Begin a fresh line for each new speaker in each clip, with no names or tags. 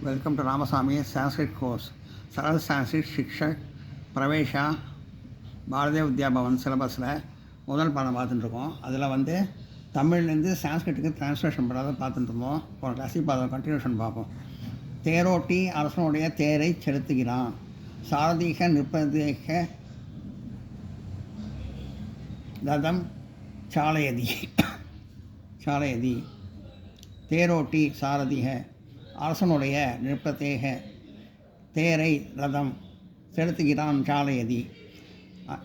Welcome to Ramasamy Sanskrit course. Saral Sanskrit Shikshak Pravesha Bharatiya Vidya Bhavan சிலபஸில் முதல் பாடம் பார்த்துட்டுருக்கோம். அதில் தமிழ்லேருந்து சான்ஸ்கிரிட்டுக்கு டிரான்ஸ்லேஷன் பண்ணாத பார்த்துட்டுருந்தோம். போன கிளாஸுக்கு பார்த்து கண்டினியூஷன் பார்ப்போம். தேரோட்டி அரசனுடைய தேரை செலுத்துகிறான். சாரதீக நிர்பதேக ரதம் சாலயதி சாலயதி. தேரோட்டி சாரதிக அரசனுடைய நிர்பதேக தேரை ரதம் செலுத்துகிறான். சாலயதி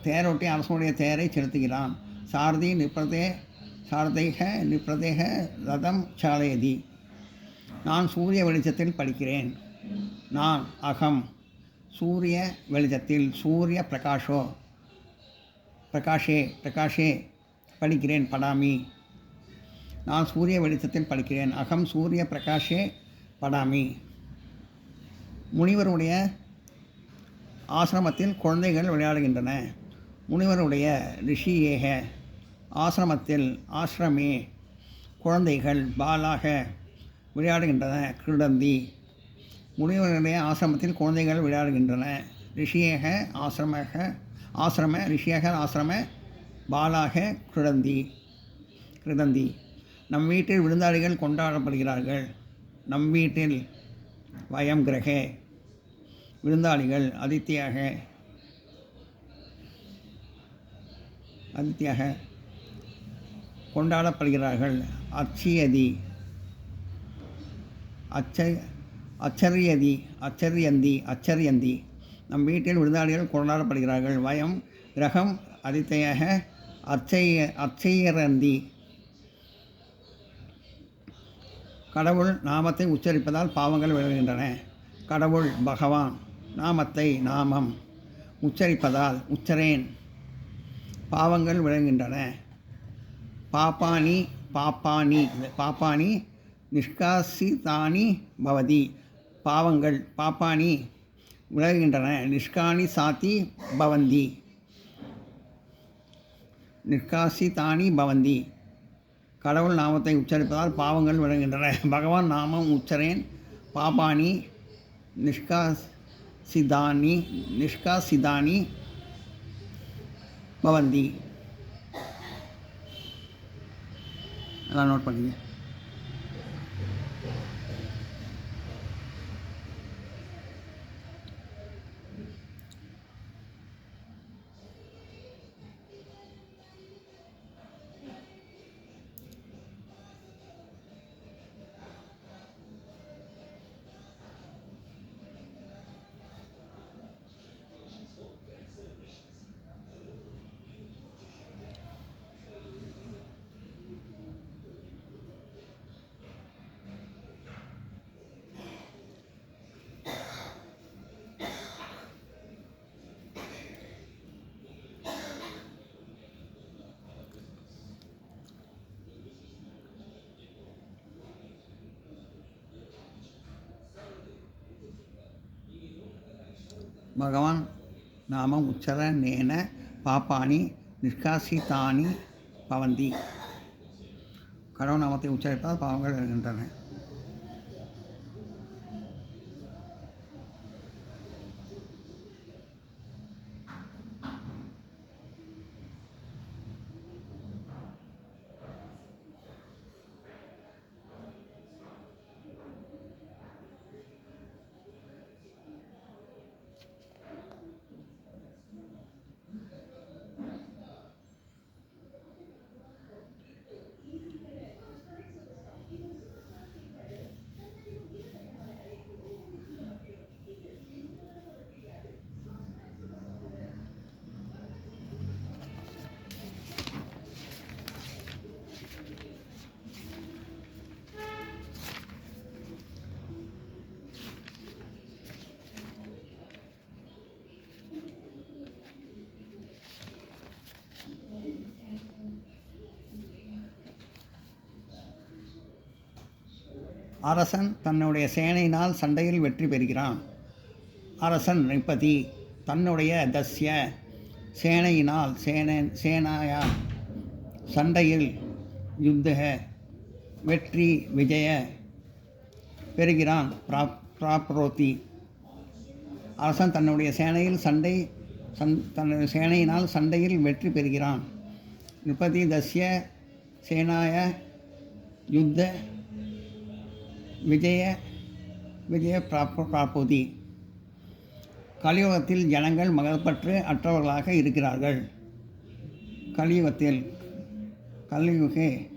தேரோட்டி அரசனுடைய தேரை செலுத்துகிறான். சாரதி சாரதேக நிர்பதேக ரதம் சாலயதி. நான் சூரிய வெளிச்சத்தில் படிக்கிறேன். நான் அகம் சூரிய வெளிச்சத்தில் சூரிய பிரகாஷே படிக்கிறேன். படாமி நான் சூரிய வெளிச்சத்தில் படிக்கிறேன். அகம் சூரிய பிரகாஷே படாமி. முனிவருடைய ஆசிரமத்தில் குழந்தைகள் விளையாடுகின்றன. முனிவருடைய ரிஷியேக ஆசிரமே குழந்தைகள் பாலாக விளையாடுகின்றன. கிருடந்தி முனிவருடைய ஆசிரமத்தில் குழந்தைகள் விளையாடுகின்றன. ரிஷியேக ஆசிரம பாலாக கிருதந்தி. நம் வீட்டில் விருந்தாளிகள் கொண்டாடப்படுகிறார்கள். நம் வீட்டில் வயம் கிரகே விருந்தாளிகள் அதித்தியாக கொண்டாடப்படுகிறார்கள். அச்சரியந்தி நம் வீட்டில் விருந்தாளிகள் கொண்டாடப்படுகிறார்கள். வயம் கிரகம் அதித்தையாக அச்சையரந்தி. கடவுள் நாமத்தை உச்சரிப்பதால் பாவங்கள் விலகுகின்றன. கடவுள் பகவான் நாமம் உச்சரிப்பதால் பாவங்கள் விலகுகின்றன. பாப்பானி நிஷ்காசிதானி பவதி. பாப்பானி விலகுகின்றன. நிஷ்கானி சாத்தி பவந்தி. கடவுள் நாமத்தை உச்சரிப்பதால் பாவங்கள் விலகுகின்றன. பகவான் நாமம் உச்சரேன். பாபானி நிஷ்காசிதானி பவந்தி. எல்லாம் நோட் பண்ணிங்க. பகவான் நாமம் உச்சரணேன பாப்பானி நிஷ்காசிதானி பவந்தி. கடவுள் நாமத்தை உச்சரிப்பதால் பாவங்கள் வருகின்றன. அரசன் தன்னுடைய சேனையினால் சண்டையில் வெற்றி பெறுகிறான். அரசன் நிபதி தன்னுடைய தஸ்ய சேனையினால் சேனாயா சண்டையில் யுத்தக வெற்றி விஜய பெறுகிறான். பிராப்ரோதி. அரசன் தன்னுடைய தன்னுடைய சேனையினால் சண்டையில் வெற்றி பெறுகிறான். நிருபதி தஸ்ய சேனாய யுத்த விஜய பிராப்னோதி. கலியுகத்தில் ஜனங்கள் மகப்பற்று அற்றவர்களாக இருக்கிறார்கள். கலியுகே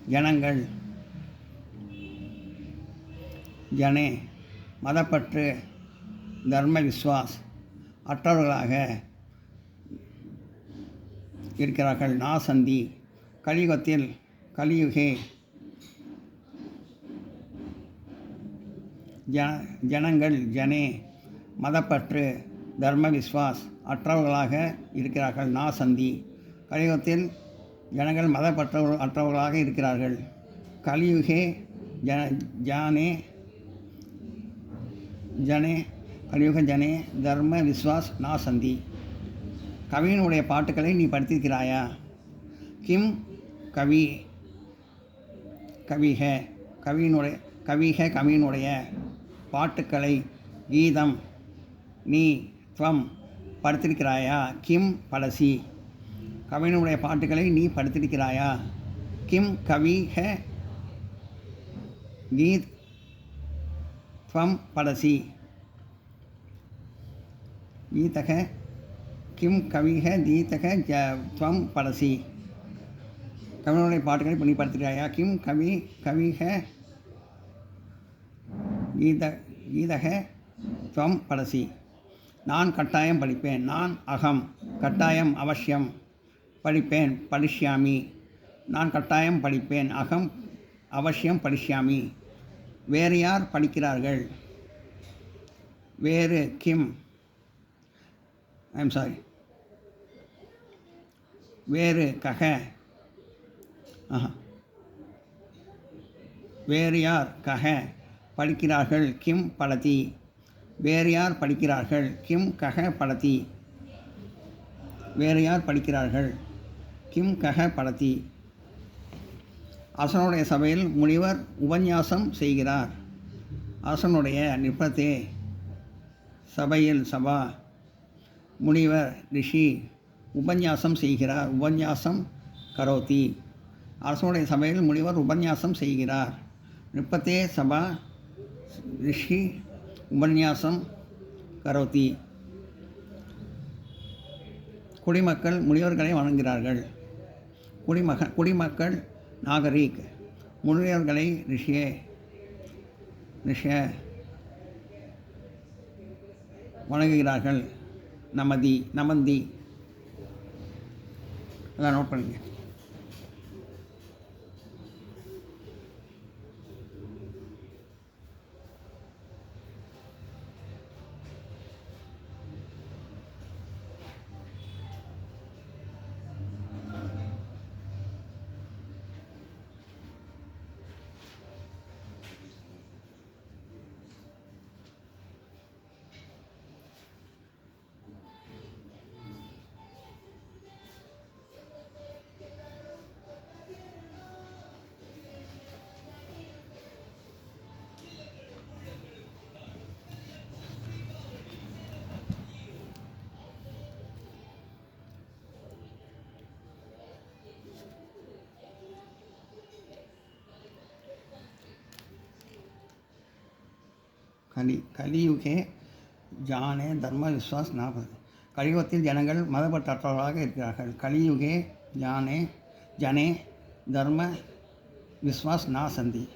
ஜனங்கள் ஜனே மதப்பற்று தர்ம விஸ்வாஸ் அற்றவர்களாக இருக்கிறார்கள். நாசந்தி. கலியுகே ஜனங்கள் ஜனே மதப்பற்று தர்ம விஸ்வாஸ் அற்றவர்களாக இருக்கிறார்கள். நாசந்தி. கலியுகத்தில் ஜனங்கள் அற்றவர்களாக இருக்கிறார்கள். கலியுகே கலியுக ஜனே தர்ம விஸ்வாஸ் நாசந்தி. கவியினுடைய பாட்டுக்களை நீ படித்திருக்கிறாயா? கிம் கவியினுடைய பாட்டுக்களை கீதம் நீ துவம் படித்திருக்கிறாயா? கிம் படசி. கவியினுடைய பாட்டுக்களை நீ படித்திருக்கிறாயா? கிம் கீத் துவம் படசி. கீதக கிம் கீதக துவம் படசி. கவினுடைய பாட்டுகளை நீ படித்திருக்கிறாயா? கிம் கீதக துவம் படசி. நான் கட்டாயம் படிப்பேன். நான் அகம் கட்டாயம் அவசியம் படிப்பேன். படிஷ்யாமி. நான் கட்டாயம் படிப்பேன். அகம் அவசியம் படிஷ்யாமி. வேறு யார் படிக்கிறார்கள்? வேறு வேறு வேறு யார் படிக்கிறார்கள்? கிம் படதி. வேறு யார் படிக்கிறார்கள்? கிம் படதி. வேறு யார் படிக்கிறார்கள்? கிம் படதி. அரசனுடைய சபையில் முனிவர் உபன்யாசம் செய்கிறார். அரசனுடைய நிபத்தே சபையில் முனிவர் ரிஷி உபன்யாசம் செய்கிறார். உபன்யாசம் கரோதி. அரசனுடைய சபையில் முனிவர் உபன்யாசம் செய்கிறார். நிபத்தே சபா ரிஷி உபன்யாசம் கரோதி. குடிமக்கள் முனிவர்களை வணங்குகிறார்கள். குடிமக்கள் நாகரிக் முனிவர்களை ரிஷிய வணங்குகிறார்கள். நமந்தி. எல்லாம் நோட் பண்ணுங்க. கலியுகே ஜானே தர்ம விஸ்வாஸ் நாபது. கலியுகத்தில் ஜனங்கள் மதப்பற்றவர்களாக இருக்கிறார்கள். கலியுகே ஜனே தர்ம விஸ்வாஸ் நாசந்தி.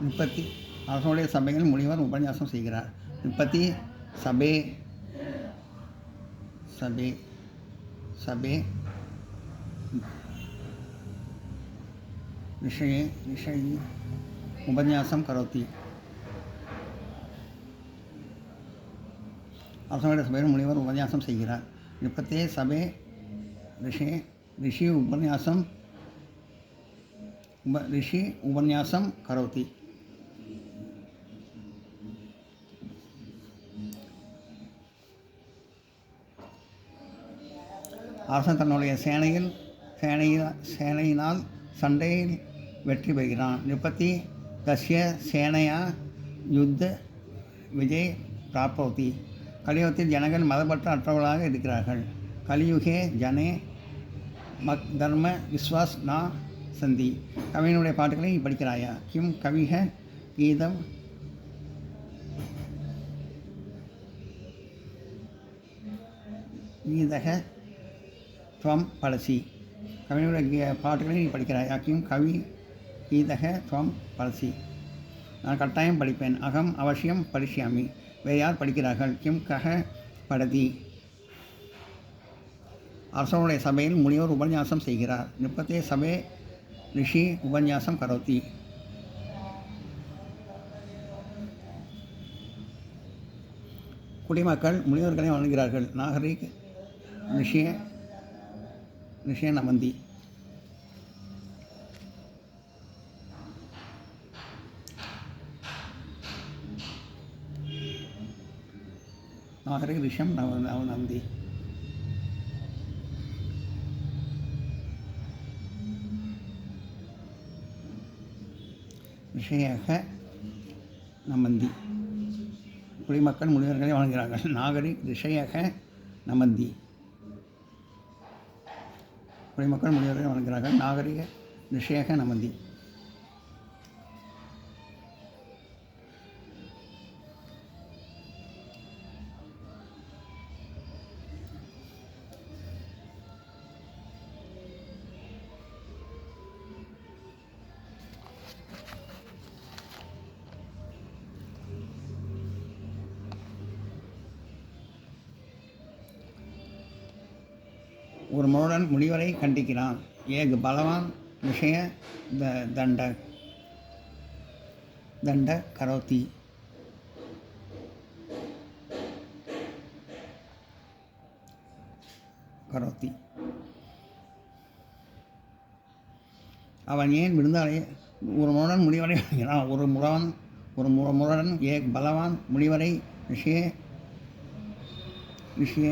நிப்பத்தி அரசனுடைய சபையில் முனிவர் உபன்யாசம் செய்கிறார். நிப்பத்தி சபே சபே சபே விஷயே உபன்யாசம் கரோதி. அரசனுடைய சபையில் முனிவர் உபன்யாசம் செய்கிறார். நிப்பத்தே சபே ரிஷி உபன்யாசம் கரோதி. அரசன் தன்னுடைய சேனையினால் சண்டையில் வெற்றி பெறுகிறான். நிப்பத்தி தஸ்ய சேனையா யுத்த விஜய் பிராப்னோதி. கலியுகத்தில் ஜனங்கள் மதப்பற்ற அற்றவர்களாக இருக்கிறார்கள். கலியுகே ஜனே மக் தர்ம விஸ்வாஸ் நா சந்தி. கவியினுடைய பாட்டுகளை நீ படிக்கிறாயா? கிம் கவிக கீதம் கீதக துவம் பலசி. கவியினுடைய பாட்டுகளை நீ படிக்கிறாயா? கிம் கவி கீதக துவம் பலசி. நான் கட்டாயம் படிப்பேன். அகம் அவசியம் படிஷ்யாமி. வேறு யார் படிக்கிறார்கள்? கிம் கக படதி. அரசனுடைய சபையில் முனிவர் உபன்யாசம் செய்கிறார். நிப்பத்தே சபே ரிஷி உபன்யாசம் கரோதி. குடிமக்கள் முனிவர்களை வணங்குகிறார்கள். நாகரிக் ரிஷிய நமந்தி. நாகரிக் ரிஷம் நந்தி. விஷயாக நமந்தி. குடிமக்கள் முனிவர்களை வணங்குகிறார்கள். நாகரிக் ரிஷயாக நமந்தி. குடிமக்கள் முனிவர்களை வணங்குகிறார்கள். நாகரிக ரிஷயாக நமந்தி. ஒரு மூடன் முனிவரை கண்டிக்கிறான். ஏக் பலவான் விஷய தண்ட கரோதி. அவன் ஏன் விருந்தாளி? ஒரு மூடன் முனிவரை கண்டிக்கிறான். ஒரு முரடன் ஏக் பலவான் முனிவரை விஷய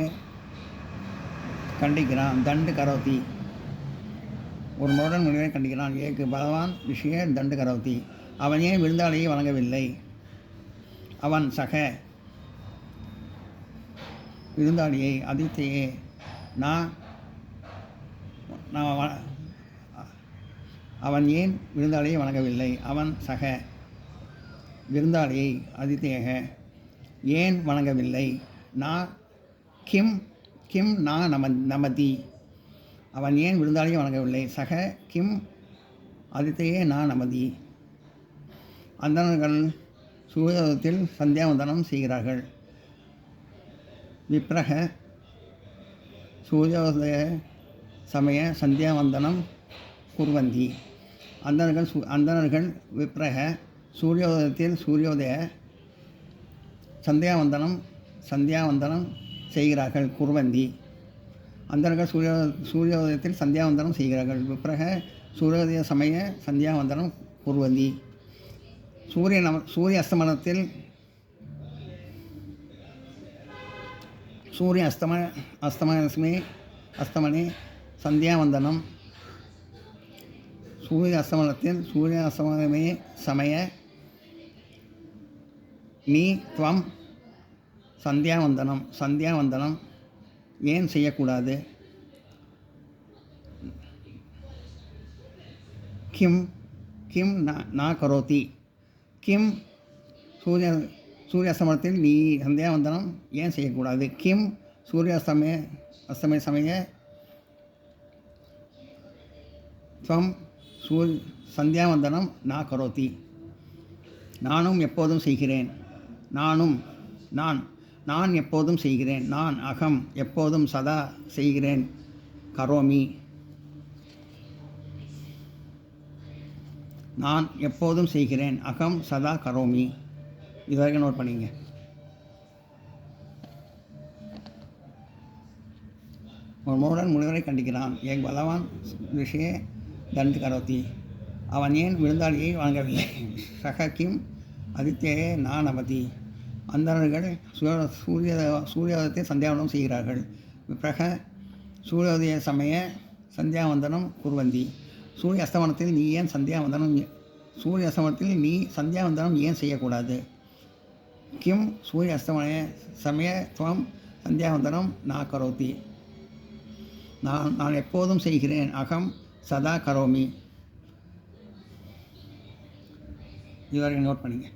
கண்டிக்கிறான். தண்டு கரோதி. ஒரு முரடன் முனிவரை கண்டிக்கிறான். ஏக்கு பலவான் விஷய தண்டு கரோதி. அவன் ஏன் விருந்தாளியை வழங்கவில்லை? அவன் சக விருந்தாளியை அதித்தையே அவன் ஏன் விருந்தாளியை வழங்கவில்லை? அவன் சக விருந்தாளியை அதித்தையக ஏன் வழங்கவில்லை? கிம் நா நமதி. அவன் ஏன் விருந்தாளியை வழங்கவில்லை? சக கிம் அதித்தையே நா நமதி. அந்தணர்கள் சூரியோதயத்தில் சந்தியாவந்தனம் செய்கிறார்கள். விப்ரக சூரியோதய சமய சந்தியாவந்தனம் குர்வந்தி. அந்தணர்கள் விப்ரக சூரியோதயத்தில் சூரியோதய சந்தியாவந்தனம் செய்கிறார்கள். குர்வந்தி. அந்தணர்கள் சூரியோதயத்தில் சந்தியாவந்தனம் செய்கிறார்கள். விப்ரக சூரியோதய சமய சந்தியாவந்தனம் குர்வந்தி. சூரிய அஸ்தமனே சந்தியாவந்தனம். சூரிய அஸ்தமனமே சமய நீ துவம் சந்தியாவந்தனம் ஏன் செய்யக்கூடாது? கிம் நா கரோதி. கிம் சூரிய அஸ்தமனத்தில் நீ சந்தியாவந்தனம் ஏன் செய்யக்கூடாது? கிம் சூரிய அஸ்தமய சமய துவம் சந்தியாவந்தனம் நா கரோதி. நானும் எப்போதும் செய்கிறேன். நான் எப்போதும் செய்கிறேன். நான் அகம் எப்போதும் சதா செய்கிறேன். கரோமி. நான் எப்போதும் செய்கிறேன். அகம் சதா கரோமி. இது வரைக்கும் நோட் பண்ணிங்க. ஒரு மூடன் முனிவரை கண்டிக்கிறான். ஏக் பலவான் விஷய தண்ட் கரோத்தி. அவன் ஏன் விருந்தாளியை வழங்கவில்லை? சகக்கிம் அதித்யே நான் அவதி. அந்தணர்கள் சூரியோதயத்தை சந்தியாவந்தனம் செய்கிறார்கள். விப்ரக சூரியோதய சமய சந்தியாவந்தனம் குர்வந்தி. சூரிய அஸ்தமனத்தில் நீ சந்தியாவந்தனம் ஏன் செய்யக்கூடாது? கிம் சூரிய அஸ்தமன சமய துவம் சந்தியாவந்தனம் நா கரோத்தி. நான் எப்போதும் செய்கிறேன். அகம் சதா கரோமி. இதுவரை நோட் பண்ணிங்க.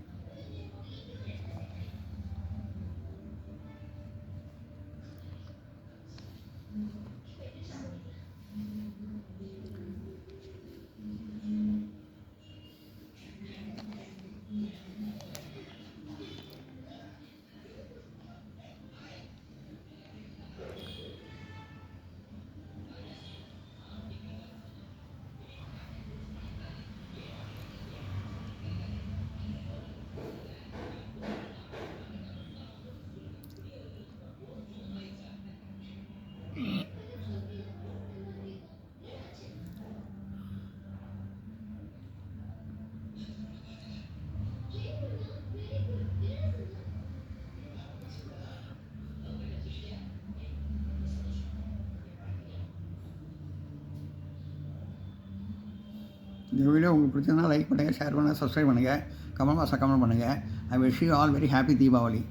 இந்த வீடியோ உங்களுக்கு பிடிச்சதுனா லைக் பண்ணுங்கள், ஷேர் பண்ணுங்கள், சப்ஸ்கிரைப் பண்ணுங்கள், கமெண்ட் பாக்ஸில் கமெண்ட் பண்ணுங்கள். I wish you all very happy Deepavali.